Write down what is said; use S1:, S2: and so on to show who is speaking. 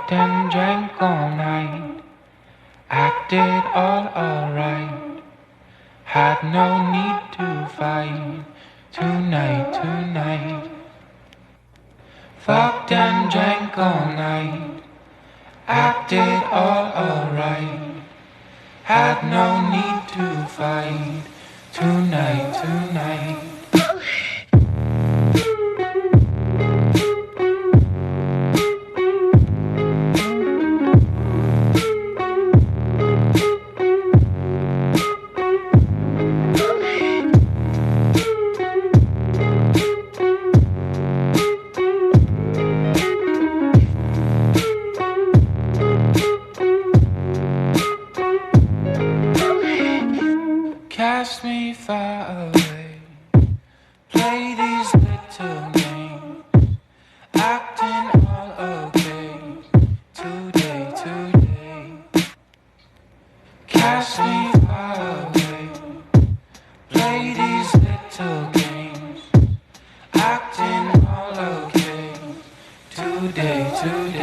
S1: Fucked and drank all night, acted all alright. Had no need to fight tonight. Fucked and drank all night, acted all alright. Had no need to fight tonight. Cast me far away, play these little games, acting all okay, today. Cast me far away, play these little games, acting all okay, today.